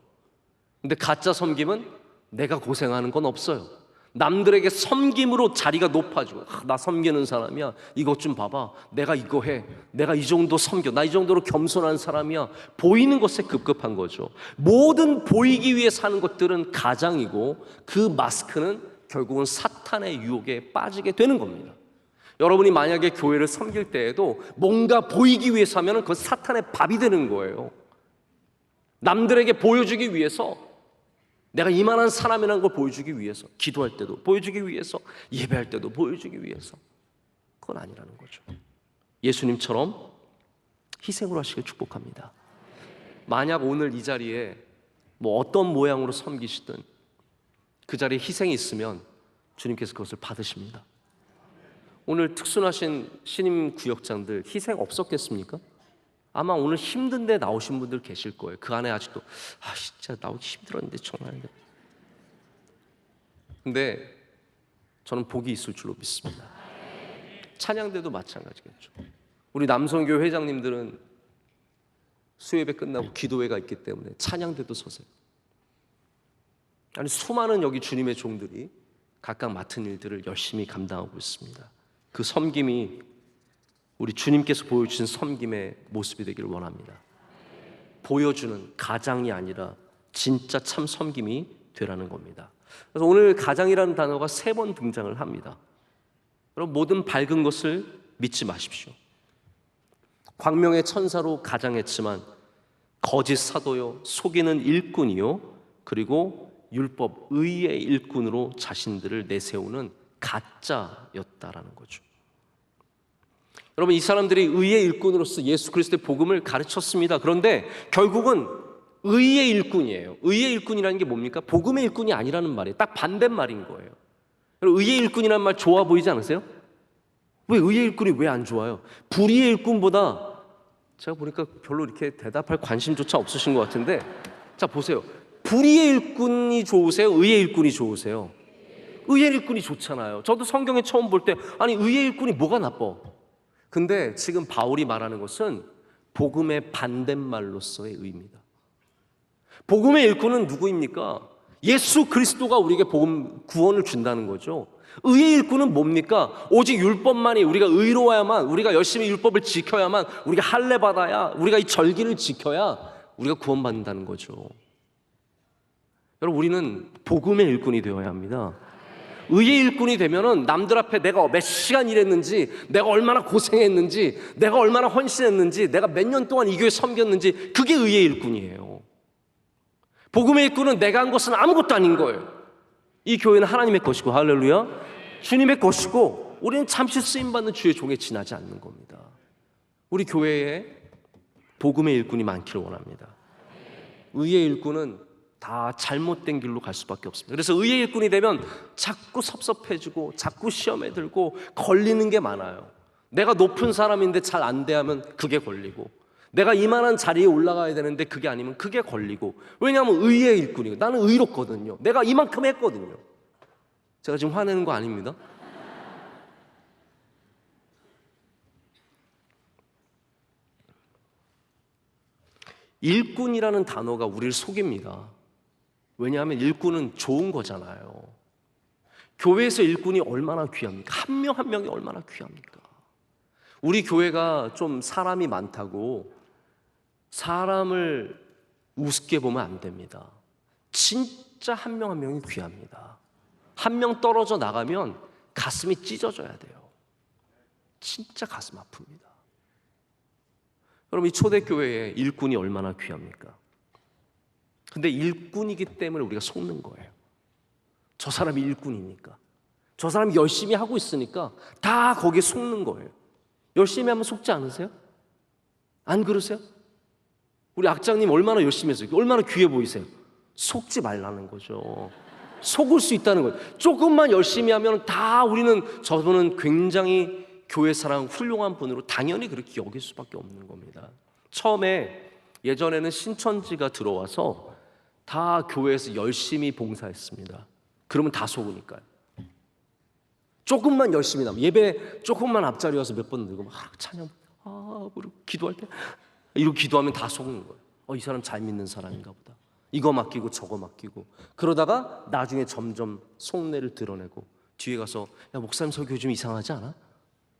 근데 가짜 섬김은 내가 고생하는 건 없어요. 남들에게 섬김으로 자리가 높아지고, 나 섬기는 사람이야, 이것 좀 봐봐, 내가 이거 해, 내가 이 정도 섬겨, 나 이 정도로 겸손한 사람이야, 보이는 것에 급급한 거죠. 모든 보이기 위해 사는 것들은 가장이고 그 마스크는 결국은 사탄의 유혹에 빠지게 되는 겁니다. 여러분이 만약에 교회를 섬길 때에도 뭔가 보이기 위해서 하면 그건 사탄의 밥이 되는 거예요. 남들에게 보여주기 위해서, 내가 이만한 사람이라는 걸 보여주기 위해서, 기도할 때도 보여주기 위해서, 예배할 때도 보여주기 위해서, 그건 아니라는 거죠. 예수님처럼 희생으로 하시길 축복합니다. 만약 오늘 이 자리에 뭐 어떤 모양으로 섬기시든 그 자리에 희생이 있으면 주님께서 그것을 받으십니다. 오늘 특순하신 신임 구역장들 희생 없었겠습니까? 아마 오늘 힘든 데 나오신 분들 계실 거예요. 그 안에 아직도 진짜 나오기 힘들었는데 정말. 근데 저는 복이 있을 줄로 믿습니다. 찬양대도 마찬가지겠죠. 우리 남성교회 회장님들은 수요예배 끝나고 기도회가 있기 때문에 찬양대도 서세요. 아니 수많은 여기 주님의 종들이 각각 맡은 일들을 열심히 감당하고 있습니다. 그 섬김이 우리 주님께서 보여주신 섬김의 모습이 되기를 원합니다. 보여주는 가장이 아니라 진짜 참 섬김이 되라는 겁니다. 그래서 오늘 가장이라는 단어가 3번 등장을 합니다. 여러분 모든 밝은 것을 믿지 마십시오. 광명의 천사로 가장했지만 거짓 사도요, 속이는 일꾼이요, 그리고 율법 의의 일꾼으로 자신들을 내세우는 가짜였다라는 거죠. 여러분, 이 사람들이 의의 일꾼으로서 예수 그리스도의 복음을 가르쳤습니다. 그런데 결국은 의의 일꾼이에요. 의의 일꾼이라는 게 뭡니까? 복음의 일꾼이 아니라는 말이에요. 딱 반대말인 거예요. 의의 일꾼이라는 말 좋아 보이지 않으세요? 왜 의의 일꾼이 왜 안 좋아요? 불의의 일꾼보다, 제가 보니까 별로 이렇게 대답할 관심조차 없으신 것 같은데, 자 보세요. 불의의 일꾼이 좋으세요? 의의 일꾼이 좋으세요? 의의 일꾼이 좋잖아요. 저도 성경에 처음 볼 때 아니 의의 일꾼이 뭐가 나빠? 근데 지금 바울이 말하는 것은 복음의 반대말로서의 의미입니다. 복음의 일꾼은 누구입니까? 예수 그리스도가 우리에게 복음 구원을 준다는 거죠. 의의 일꾼은 뭡니까? 오직 율법만이, 우리가 의로워야만, 우리가 열심히 율법을 지켜야만, 우리가 할례 받아야, 우리가 이 절기를 지켜야 우리가 구원받는다는 거죠. 여러분, 우리는 복음의 일꾼이 되어야 합니다. 의의 일꾼이 되면은 남들 앞에 내가 몇 시간 일했는지, 내가 얼마나 고생했는지, 내가 얼마나 헌신했는지, 내가 몇 년 동안 이 교회 섬겼는지, 그게 의의 일꾼이에요. 복음의 일꾼은 내가 한 것은 아무것도 아닌 거예요. 이 교회는 하나님의 것이고, 할렐루야, 주님의 것이고, 우리는 잠시 쓰임받는 주의 종에 지나지 않는 겁니다. 우리 교회에 복음의 일꾼이 많기를 원합니다. 의의 일꾼은 다 잘못된 길로 갈 수밖에 없습니다. 그래서 의의 일꾼이 되면 자꾸 섭섭해지고, 자꾸 시험에 들고, 걸리는 게 많아요. 내가 높은 사람인데 잘 안 돼 하면 그게 걸리고, 내가 이만한 자리에 올라가야 되는데 그게 아니면 그게 걸리고. 왜냐하면 의의 일꾼이고, 나는 의롭거든요. 내가 이만큼 했거든요. 제가 지금 화내는 거 아닙니다. 일꾼이라는 단어가 우리를 속입니다. 왜냐하면 일꾼은 좋은 거잖아요. 교회에서 일꾼이 얼마나 귀합니까? 한 명 한 명이 얼마나 귀합니까? 우리 교회가 좀 사람이 많다고 사람을 우습게 보면 안 됩니다. 진짜 한 명 한 명이 귀합니다. 한 명 떨어져 나가면 가슴이 찢어져야 돼요. 진짜 가슴 아픕니다. 여러분, 이 초대교회에 일꾼이 얼마나 귀합니까? 근데 일꾼이기 때문에 우리가 속는 거예요. 저 사람이 일꾼이니까, 저 사람이 열심히 하고 있으니까 다 거기에 속는 거예요. 열심히 하면 속지 않으세요? 안 그러세요? 우리 악장님 얼마나 열심히 했어요? 얼마나 귀해 보이세요? 속지 말라는 거죠. 속을 수 있다는 거예요. 조금만 열심히 하면 다 우리는, 저분은 굉장히 교회 사랑 훌륭한 분으로 당연히 그렇게 여길 수밖에 없는 겁니다. 처음에 예전에는 신천지가 들어와서 다 교회에서 열심히 봉사했습니다. 그러면 다 속으니까요. 조금만 열심히 나면, 예배 조금만 앞자리 와서 몇 번 늘고 찬양, 그리고 기도할 때 이러고 기도하면 다 속는 거예요. 이 사람 잘 믿는 사람인가 보다. 이거 맡기고 저거 맡기고. 그러다가 나중에 점점 속내를 드러내고, 뒤에 가서 야, 목사님 설교 좀 이상하지 않아?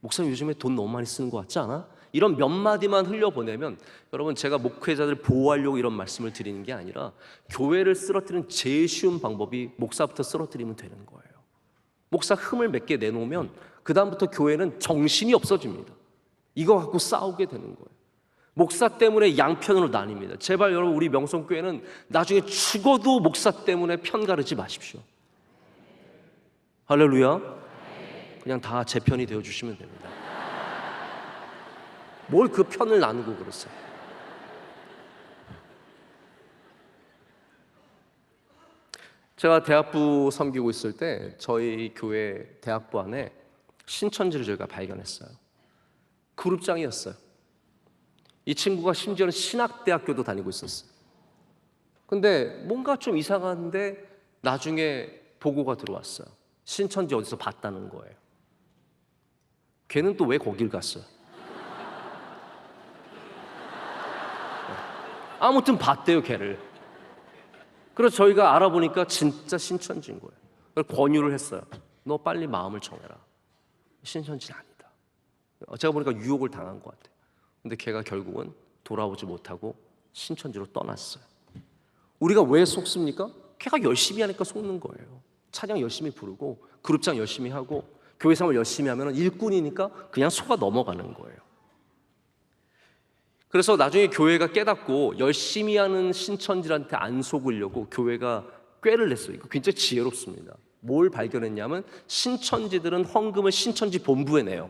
목사님 요즘에 돈 너무 많이 쓰는 것 같지 않아? 이런 몇 마디만 흘려보내면, 여러분, 제가 목회자들 보호하려고 이런 말씀을 드리는 게 아니라 교회를 쓰러뜨리는 제일 쉬운 방법이 목사부터 쓰러뜨리면 되는 거예요. 목사 흠을 몇 개 내놓으면 그 다음부터 교회는 정신이 없어집니다. 이거 갖고 싸우게 되는 거예요. 목사 때문에 양편으로 나뉩니다. 제발 여러분, 우리 명성교회는 나중에 죽어도 목사 때문에 편 가르지 마십시오. 할렐루야. 그냥 다 제 편이 되어주시면 됩니다. 뭘 그 편을 나누고 그러세요? 제가 대학부 섬기고 있을 때 저희 교회 대학부 안에 신천지를 저희가 발견했어요. 그룹장이었어요. 이 친구가 심지어는 신학대학교도 다니고 있었어요. 근데 뭔가 좀 이상한데 나중에 보고가 들어왔어요. 신천지 어디서 봤다는 거예요. 걔는 또 왜 거길 갔어요? 아무튼 봤대요, 걔를. 그래서 저희가 알아보니까 진짜 신천지인 거예요. 그래서 권유를 했어요. 너 빨리 마음을 정해라. 신천지는 아니다. 제가 보니까 유혹을 당한 것 같아요. 근데 걔가 결국은 돌아오지 못하고 신천지로 떠났어요. 우리가 왜 속습니까? 걔가 열심히 하니까 속는 거예요. 찬양 열심히 부르고 그룹장 열심히 하고 교회 생활 열심히 하면 일꾼이니까 그냥 속아 넘어가는 거예요. 그래서 나중에 교회가 깨닫고 열심히 하는 신천지들한테 안 속으려고 교회가 꾀를 냈어요. 이거 굉장히 지혜롭습니다. 뭘 발견했냐면 신천지들은 헌금을 신천지 본부에 내요.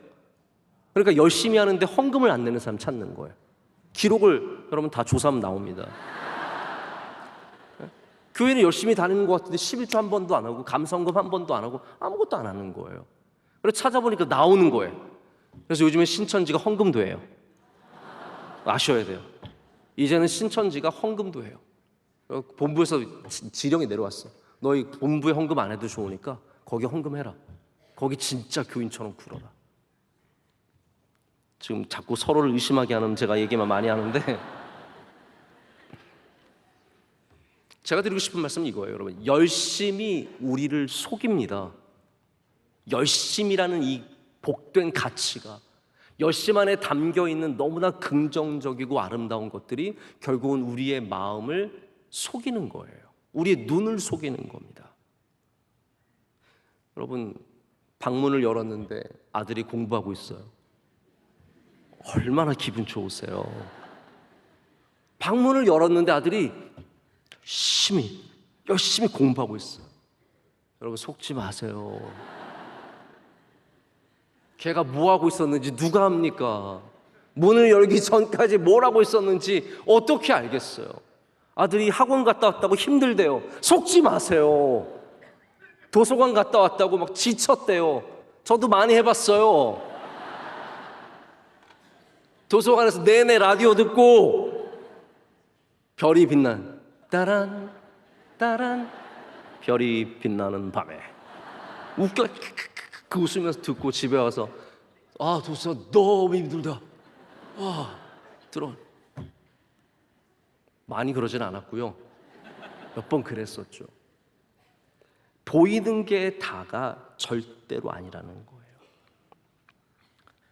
그러니까 열심히 하는데 헌금을 안 내는 사람 찾는 거예요. 기록을 여러분 다 조사하면 나옵니다. 교회는 열심히 다니는 것 같은데 11조 한 번도 안 하고 감성금 한 번도 안 하고 아무것도 안 하는 거예요. 그래서 찾아보니까 나오는 거예요. 그래서 요즘에 신천지가 헌금도 해요. 아셔야 돼요. 이제는 신천지가 헌금도 해요. 본부에서 지령이 내려왔어. 너희 본부에 헌금 안 해도 좋으니까 거기 헌금해라. 거기 진짜 교인처럼 굴어라. 지금 자꾸 서로를 의심하게 하는 제가 얘기만 많이 하는데 제가 드리고 싶은 말씀은 이거예요, 여러분. 열심히 우리를 속입니다. 열심이라는 이 복된 가치가 열심 안에 담겨있는 너무나 긍정적이고 아름다운 것들이 결국은 우리의 마음을 속이는 거예요. 우리의 눈을 속이는 겁니다. 여러분, 방문을 열었는데 아들이 공부하고 있어요. 얼마나 기분 좋으세요? 방문을 열었는데 아들이 열심히 공부하고 있어요. 여러분, 속지 마세요. 걔가 뭐 하고 있었는지 누가 합니까? 문을 열기 전까지 뭘 하고 있었는지 어떻게 알겠어요? 아들이 학원 갔다 왔다고 힘들대요. 속지 마세요. 도서관 갔다 왔다고 막 지쳤대요. 저도 많이 해봤어요. 도서관에서 내내 라디오 듣고 별이 빛난 따란 따란 별이 빛나는 밤에 웃겨 그 웃으면서 듣고 집에 와서 도서 너무 힘들다. 들어. 많이 그러진 않았고요. 몇 번 그랬었죠. 보이는 게 다가 절대로 아니라는 거예요.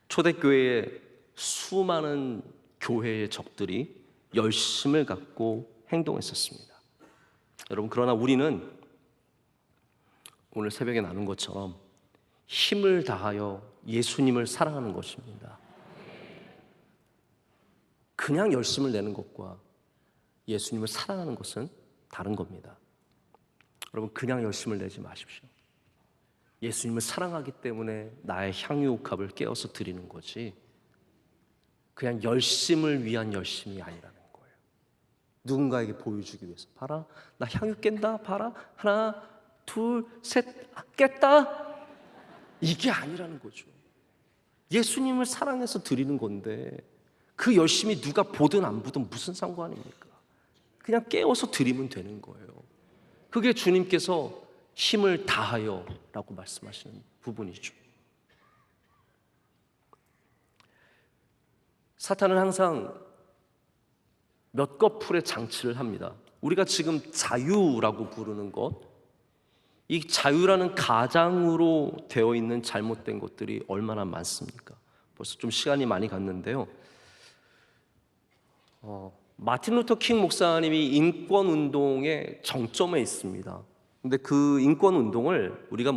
초대교회에 수많은 교회의 적들이 열심을 갖고 행동했었습니다. 여러분, 그러나 우리는 오늘 새벽에 나눈 것처럼 힘을 다하여 예수님을 사랑하는 것입니다. 그냥 열심을 내는 것과 예수님을 사랑하는 것은 다른 겁니다. 여러분, 그냥 열심을 내지 마십시오. 예수님을 사랑하기 때문에 나의 향유옥합을 깨어서 드리는 거지 그냥 열심을 위한 열심이 아니라는 거예요. 누군가에게 보여주기 위해서. 봐라, 나 향유 깬다. 봐라, 하나 둘 셋 깼다. 이게 아니라는 거죠. 예수님을 사랑해서 드리는 건데 그 열심히 누가 보든 안 보든 무슨 상관입니까? 그냥 깨워서 드리면 되는 거예요. 그게 주님께서 힘을 다하여 라고 말씀하시는 부분이죠. 사탄은 항상 몇 거풀의 장치를 합니다. 우리가 지금 자유라고 부르는 것, 이 자유라는 가장으로 되어 있는 잘못된 것들이 얼마나 많습니까? 벌써 좀 시간이 많이 갔는데요. 마틴 루터 킹 목사님이 인권 운동의 정점에 있습니다. 근데 그 인권 운동을 우리가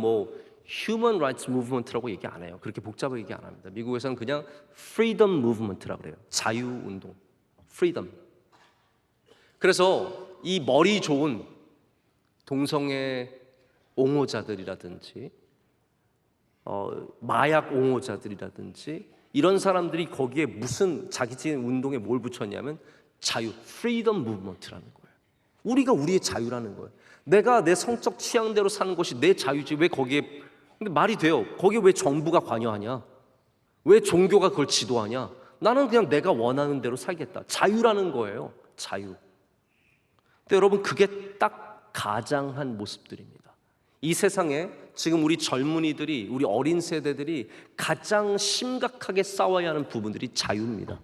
Human Rights Movement라고 얘기 안 해요. 그렇게 복잡하게 얘기 안 합니다. 미국에서는 그냥 Freedom Movement라고 그래요. 자유 운동, Freedom. 그래서 이 머리 좋은 동성애 옹호자들이라든지 마약 옹호자들이라든지 이런 사람들이 거기에 무슨 자기의 운동에 뭘 붙였냐면 자유, Freedom Movement라는 거예요. 우리가 우리의 자유라는 거예요. 내가 내 성적 취향대로 사는 것이 내 자유지 왜 거기에, 근데 말이 돼요. 거기에 왜 정부가 관여하냐? 왜 종교가 그걸 지도하냐? 나는 그냥 내가 원하는 대로 살겠다. 자유라는 거예요. 자유. 근데 여러분, 그게 딱 가장한 모습들입니다. 이 세상에 지금 우리 젊은이들이, 우리 어린 세대들이 가장 심각하게 싸워야 하는 부분들이 자유입니다.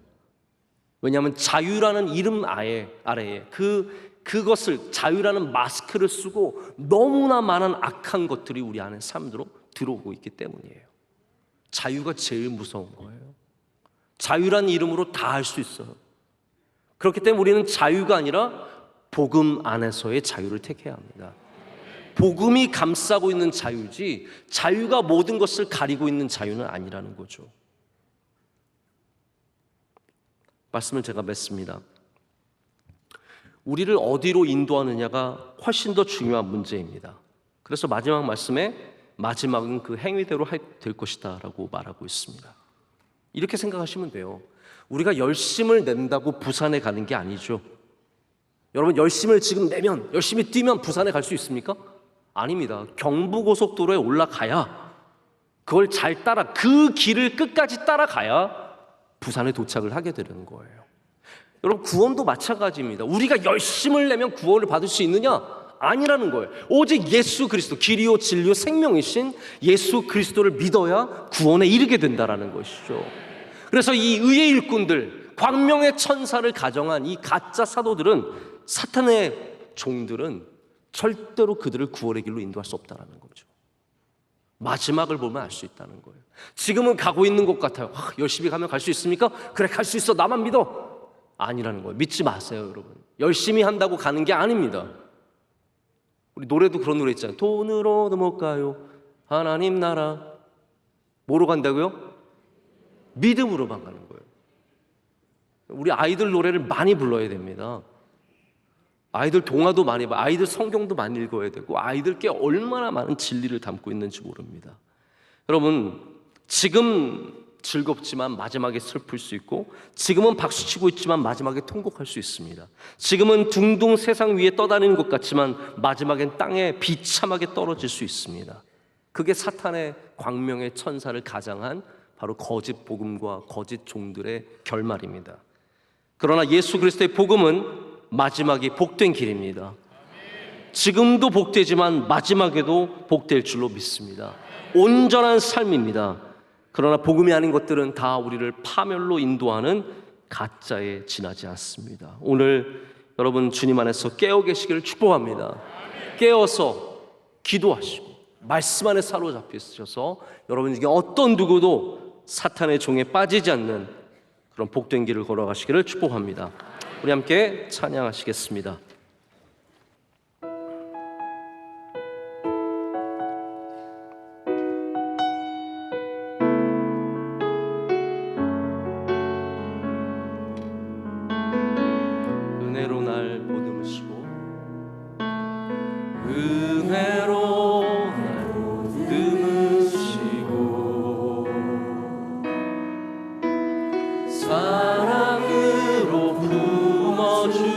왜냐하면 자유라는 이름 아래에 그것을 자유라는 마스크를 쓰고 너무나 많은 악한 것들이 우리 안에 삶으로 들어오고 있기 때문이에요. 자유가 제일 무서운 거예요. 자유라는 이름으로 다 할 수 있어요. 그렇기 때문에 우리는 자유가 아니라 복음 안에서의 자유를 택해야 합니다. 복음이 감싸고 있는 자유지 자유가 모든 것을 가리고 있는 자유는 아니라는 거죠. 말씀을 제가 맺습니다. 우리를 어디로 인도하느냐가 훨씬 더 중요한 문제입니다. 그래서 마지막 말씀에 마지막은 그 행위대로 될 것이다 라고 말하고 있습니다. 이렇게 생각하시면 돼요. 우리가 열심을 낸다고 부산에 가는 게 아니죠. 여러분, 열심을 지금 내면, 열심히 뛰면 부산에 갈 수 있습니까? 아닙니다. 경부고속도로에 올라가야, 그걸 잘 따라, 그 길을 끝까지 따라가야 부산에 도착을 하게 되는 거예요. 여러분, 구원도 마찬가지입니다. 우리가 열심을 내면 구원을 받을 수 있느냐? 아니라는 거예요. 오직 예수 그리스도, 길이요 진리요 생명이신 예수 그리스도를 믿어야 구원에 이르게 된다라는 것이죠. 그래서 이 의의 일꾼들, 광명의 천사를 가정한 이 가짜 사도들은, 사탄의 종들은 절대로 그들을 구원의 길로 인도할 수 없다는 거죠. 마지막을 보면 알 수 있다는 거예요. 지금은 가고 있는 것 같아요. 열심히 가면 갈 수 있습니까? 그래, 갈 수 있어, 나만 믿어. 아니라는 거예요. 믿지 마세요, 여러분. 열심히 한다고 가는 게 아닙니다. 우리 노래도 그런 노래 있잖아요. 돈으로도 못 가요, 하나님 나라. 뭐로 간다고요? 믿음으로만 가는 거예요. 우리 아이들 노래를 많이 불러야 됩니다. 아이들 동화도 많이 봐, 아이들 성경도 많이 읽어야 되고, 아이들께 얼마나 많은 진리를 담고 있는지 모릅니다. 여러분, 지금 즐겁지만 마지막에 슬플 수 있고, 지금은 박수치고 있지만 마지막에 통곡할 수 있습니다. 지금은 둥둥 세상 위에 떠다니는 것 같지만 마지막엔 땅에 비참하게 떨어질 수 있습니다. 그게 사탄의 광명의 천사를 가장한 바로 거짓 복음과 거짓 종들의 결말입니다. 그러나 예수 그리스도의 복음은 마지막이 복된 길입니다. 지금도 복되지만 마지막에도 복될 줄로 믿습니다. 온전한 삶입니다. 그러나 복음이 아닌 것들은 다 우리를 파멸로 인도하는 가짜에 지나지 않습니다. 오늘 여러분 주님 안에서 깨어 계시기를 축복합니다. 깨어서 기도하시고 말씀 안에 사로잡히셔서 여러분 중에 어떤 누구도 사탄의 종에 빠지지 않는 그런 복된 길을 걸어가시기를 축복합니다. 우리 함께 찬양하시겠습니다. 은혜로 날 보듬으시고, 은혜로 날 보듬으시고, 사랑으로 품어주셔도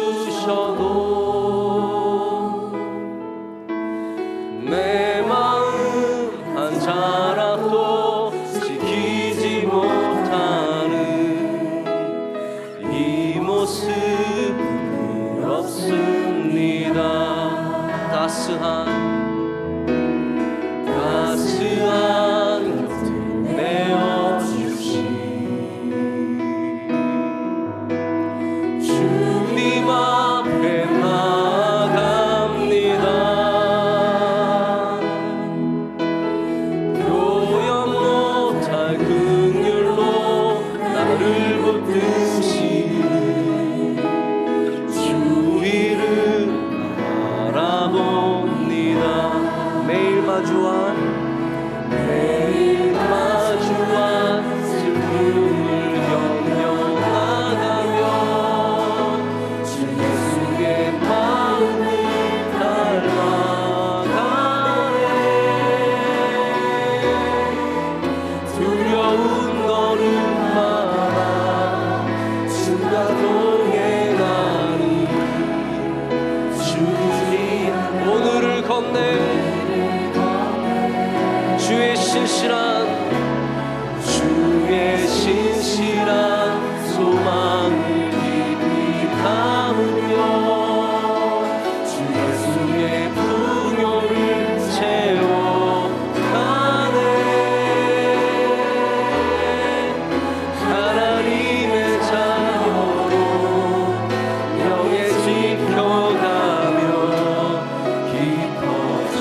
내 마음 한 자락도 지키지 못하는 이 모습 없습니다. 따스한 곁을 내어주신 주님 앞에 나아갑니다. 표현 못할 긍휼로 나를 붙드시는 주 이름 바라봅니다. 매일 마주한 슬픔을 견뎌나가며 주 예수의 마음을 닮아가네. 두려운 걸음마다 주가 동행하니 주님 오늘을 건네 주의 신실한 소망을 깊이 담으며 주 예수의 풍요를 채워가네. 하나님의 자녀로 영에 지켜가며 깊어져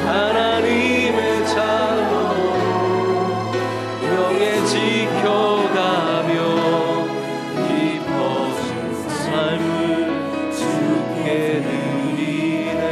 하나님의 자녀로 명예 지켜가며 깊어진 삶을 주께 드리네.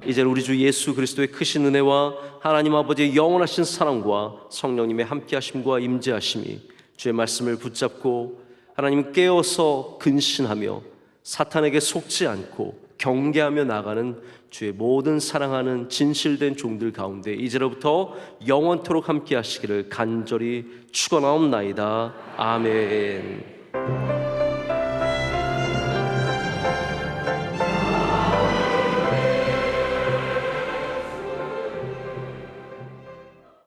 이제 우리 주 예수 그리스도의 크신 은혜와 하나님 아버지의 영원하신 사랑과 성령님의 함께하심과 임재하심이 주의 말씀을 붙잡고 하나님 깨어서 근신하며 사탄에게 속지 않고 경계하며 나가는 주의 모든 사랑하는 진실된 종들 가운데 이제로부터 영원토록 함께하시기를 간절히 축원하옵나이다. 아멘.